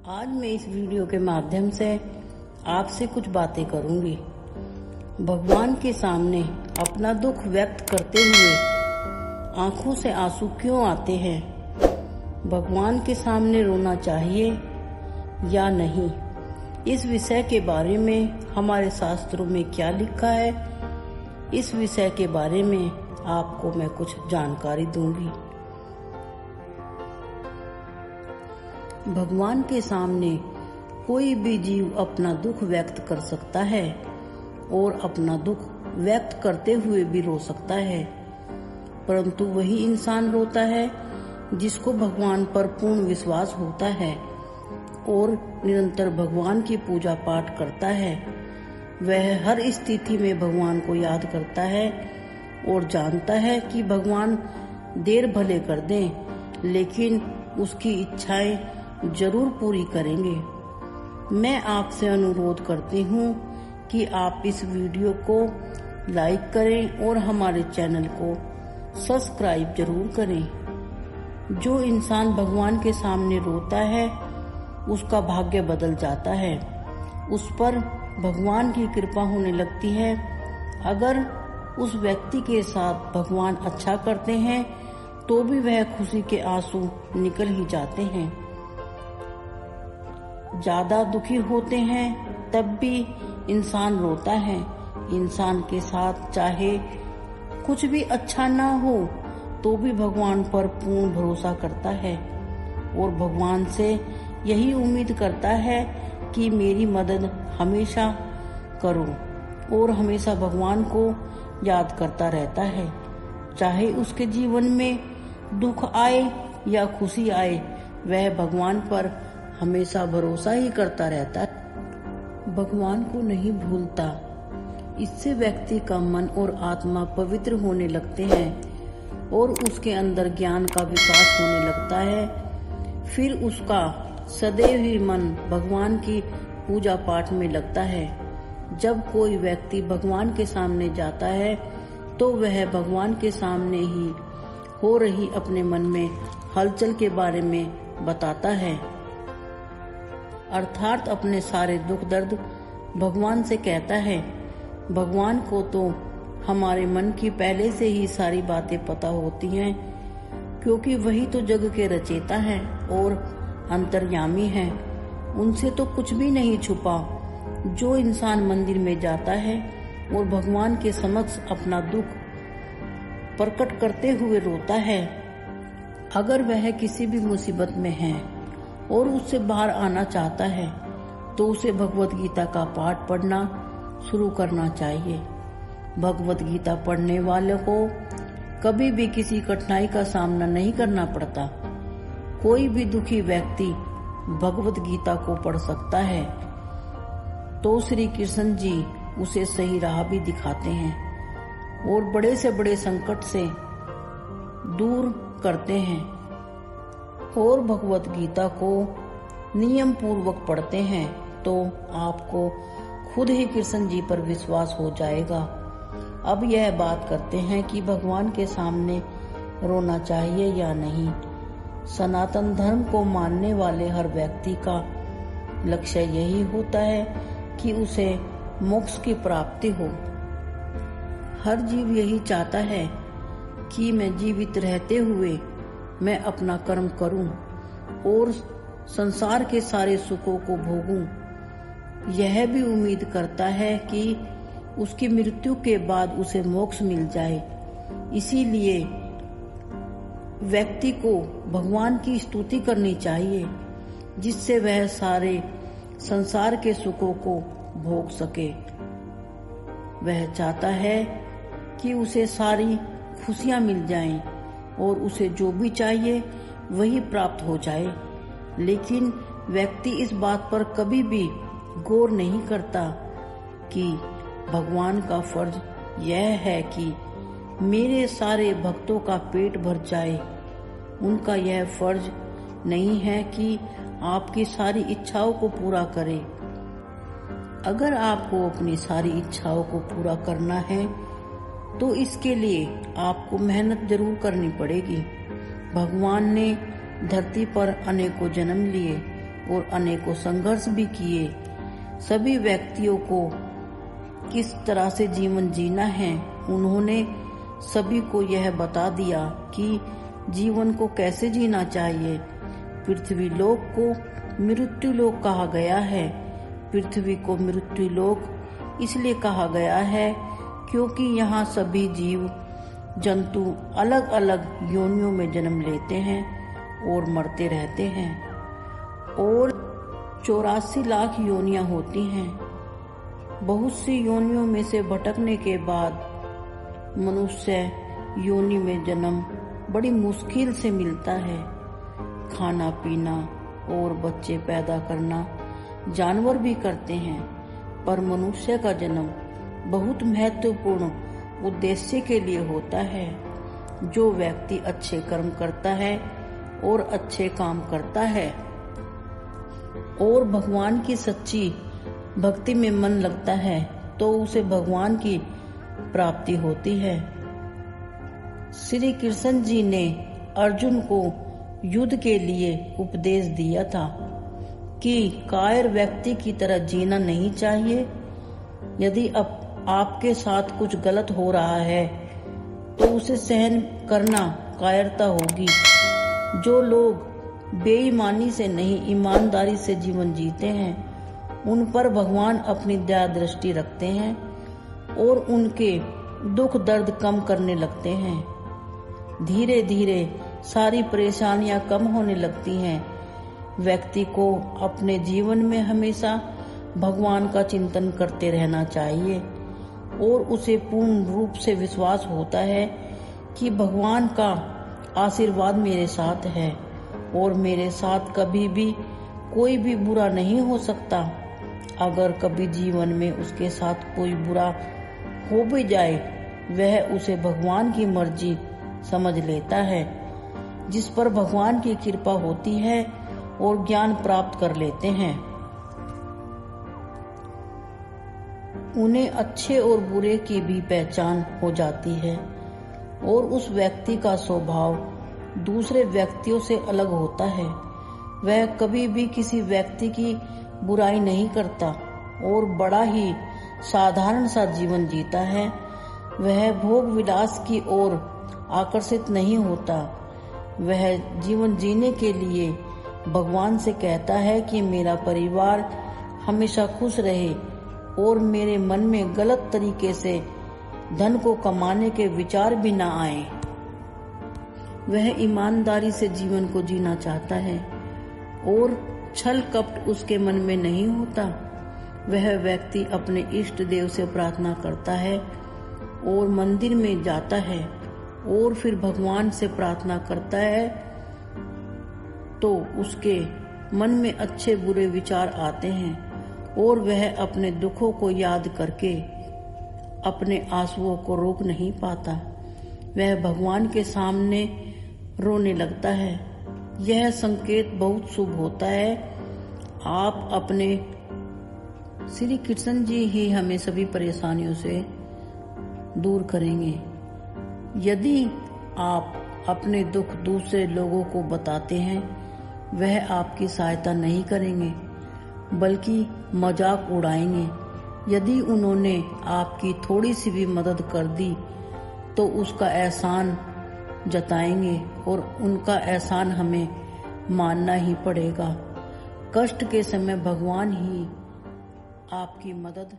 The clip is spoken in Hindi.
आज मैं इस वीडियो के माध्यम से आपसे कुछ बातें करूंगी। भगवान के सामने अपना दुख व्यक्त करते हुए आंखों से आंसू क्यों आते हैं? भगवान के सामने रोना चाहिए या नहीं? इस विषय के बारे में हमारे शास्त्रों में क्या लिखा है, इस विषय के बारे में आपको मैं कुछ जानकारी दूंगी। भगवान के सामने कोई भी जीव अपना दुख व्यक्त कर सकता है और अपना दुख व्यक्त करते हुए भी रो सकता है, परंतु वही इंसान रोता है जिसको भगवान पर पूर्ण विश्वास होता है और निरंतर भगवान की पूजा पाठ करता है। वह हर स्थिति में भगवान को याद करता है और जानता है कि भगवान देर भले कर दें, लेकिन उसकी इच्छाएं जरूर पूरी करेंगे। मैं आपसे अनुरोध करती हूँ कि आप इस वीडियो को लाइक करें और हमारे चैनल को सब्सक्राइब जरूर करें। जो इंसान भगवान के सामने रोता है उसका भाग्य बदल जाता है, उस पर भगवान की कृपा होने लगती है। अगर उस व्यक्ति के साथ भगवान अच्छा करते हैं तो भी वह खुशी के आंसू निकल ही जाते हैं। ज्यादा दुखी होते हैं तब भी इंसान रोता है। इंसान के साथ चाहे कुछ भी अच्छा ना हो तो भी भगवान पर पूर्ण भरोसा करता है और भगवान से यही उम्मीद करता है कि मेरी मदद हमेशा करो और हमेशा भगवान को याद करता रहता है। चाहे उसके जीवन में दुख आए या खुशी आए, वह भगवान पर हमेशा भरोसा ही करता रहता है, भगवान को नहीं भूलता। इससे व्यक्ति का मन और आत्मा पवित्र होने लगते हैं और उसके अंदर ज्ञान का विकास होने लगता है। फिर उसका सदैव ही मन भगवान की पूजा पाठ में लगता है। जब कोई व्यक्ति भगवान के सामने जाता है तो वह भगवान के सामने ही हो रही अपने मन में हलचल के बारे में बताता है, अर्थात अपने सारे दुख दर्द भगवान से कहता है। भगवान को तो हमारे मन की पहले से ही सारी बातें पता होती हैं, क्योंकि वही तो जग के रचयिता हैं और अंतर्यामी हैं। उनसे तो कुछ भी नहीं छुपा। जो इंसान मंदिर में जाता है और भगवान के समक्ष अपना दुख प्रकट करते हुए रोता है, अगर वह किसी भी मुसीबत में है और उससे बाहर आना चाहता है तो उसे भगवत गीता का पाठ पढ़ना शुरू करना चाहिए। भगवत गीता पढ़ने वाले को कभी भी किसी कठिनाई का सामना नहीं करना पड़ता। कोई भी दुखी व्यक्ति भगवत गीता को पढ़ सकता है तो श्री कृष्ण जी उसे सही राह भी दिखाते हैं और बड़े से बड़े संकट से दूर करते हैं। और भगवत गीता को नियम पूर्वक पढ़ते हैं तो आपको खुद ही कृष्ण जी पर विश्वास हो जाएगा। अब यह बात करते हैं कि भगवान के सामने रोना चाहिए या नहीं। सनातन धर्म को मानने वाले हर व्यक्ति का लक्ष्य यही होता है कि उसे मोक्ष की प्राप्ति हो। हर जीव यही चाहता है कि मैं जीवित रहते हुए मैं अपना कर्म करूं और संसार के सारे सुखों को भोगूं। यह भी उम्मीद करता है कि उसकी मृत्यु के बाद उसे मोक्ष मिल जाए। इसीलिए व्यक्ति को भगवान की स्तुति करनी चाहिए, जिससे वह सारे संसार के सुखों को भोग सके। वह चाहता है कि उसे सारी खुशियां मिल जाएं और उसे जो भी चाहिए वही प्राप्त हो जाए, लेकिन व्यक्ति इस बात पर कभी भी गौर नहीं करता कि भगवान का फर्ज यह है कि मेरे सारे भक्तों का पेट भर जाए। उनका यह फर्ज नहीं है कि आपकी सारी इच्छाओं को पूरा करे। अगर आपको अपनी सारी इच्छाओं को पूरा करना है तो इसके लिए आपको मेहनत जरूर करनी पड़ेगी। भगवान ने धरती पर अनेकों जन्म लिए और अनेकों संघर्ष भी किए। सभी व्यक्तियों को किस तरह से जीवन जीना है उन्होंने सभी को यह बता दिया कि जीवन को कैसे जीना चाहिए। पृथ्वी लोक को मृत्यु लोक कहा गया है। पृथ्वी को मृत्यु लोक इसलिए कहा गया है क्योंकि यहाँ सभी जीव जंतु अलग अलग योनियों में जन्म लेते हैं और मरते रहते हैं और 84 लाख योनियां होती हैं। बहुत सी योनियों में से भटकने के बाद मनुष्य योनि में जन्म बड़ी मुश्किल से मिलता है। खाना पीना और बच्चे पैदा करना जानवर भी करते हैं, पर मनुष्य का जन्म बहुत महत्वपूर्ण उद्देश्य के लिए होता है। जो व्यक्ति अच्छे कर्म करता है और अच्छे काम करता है और भगवान की सच्ची भक्ति में मन लगता है तो उसे भगवान की प्राप्ति होती है। श्री कृष्ण जी ने अर्जुन को युद्ध के लिए उपदेश दिया था कि कायर व्यक्ति की तरह जीना नहीं चाहिए। यदि अब आपके साथ कुछ गलत हो रहा है तो उसे सहन करना कायरता होगी। जो लोग बेईमानी से नहीं ईमानदारी से जीवन जीते हैं उन पर भगवान अपनी दया दृष्टि रखते हैं और उनके दुख दर्द कम करने लगते हैं। धीरे धीरे सारी परेशानियां कम होने लगती हैं। व्यक्ति को अपने जीवन में हमेशा भगवान का चिंतन करते रहना चाहिए और उसे पूर्ण रूप से विश्वास होता है कि भगवान का आशीर्वाद मेरे साथ है और मेरे साथ कभी भी कोई भी बुरा नहीं हो सकता। अगर कभी जीवन में उसके साथ कोई बुरा हो भी जाए वह उसे भगवान की मर्जी समझ लेता है, जिस पर भगवान की कृपा होती है और ज्ञान प्राप्त कर लेते हैं। उन्हें अच्छे और बुरे की भी पहचान हो जाती है और उस व्यक्ति का स्वभाव दूसरे व्यक्तियों से अलग होता है। वह कभी भी किसी व्यक्ति की बुराई नहीं करता और बड़ा ही साधारण सा जीवन जीता है। वह भोग विलास की ओर आकर्षित नहीं होता। वह जीवन जीने के लिए भगवान से कहता है कि मेरा परिवार हमेशा खुश रहे और मेरे मन में गलत तरीके से धन को कमाने के विचार भी ना आए। वह ईमानदारी से जीवन को जीना चाहता है और छल कपट उसके मन में नहीं होता। वह व्यक्ति अपने इष्ट देव से प्रार्थना करता है और मंदिर में जाता है और फिर भगवान से प्रार्थना करता है तो उसके मन में अच्छे बुरे विचार आते हैं और वह अपने दुखों को याद करके अपने आंसुओं को रोक नहीं पाता। वह भगवान के सामने रोने लगता है। यह संकेत बहुत शुभ होता है। आप अपने श्री कृष्ण जी ही हमें सभी परेशानियों से दूर करेंगे। यदि आप अपने दुख दूसरे लोगों को बताते हैं वह आपकी सहायता नहीं करेंगे बल्कि मजाक उड़ाएंगे। यदि उन्होंने आपकी थोड़ी सी भी मदद कर दी तो उसका एहसान जताएंगे और उनका एहसान हमें मानना ही पड़ेगा। कष्ट के समय भगवान ही आपकी मदद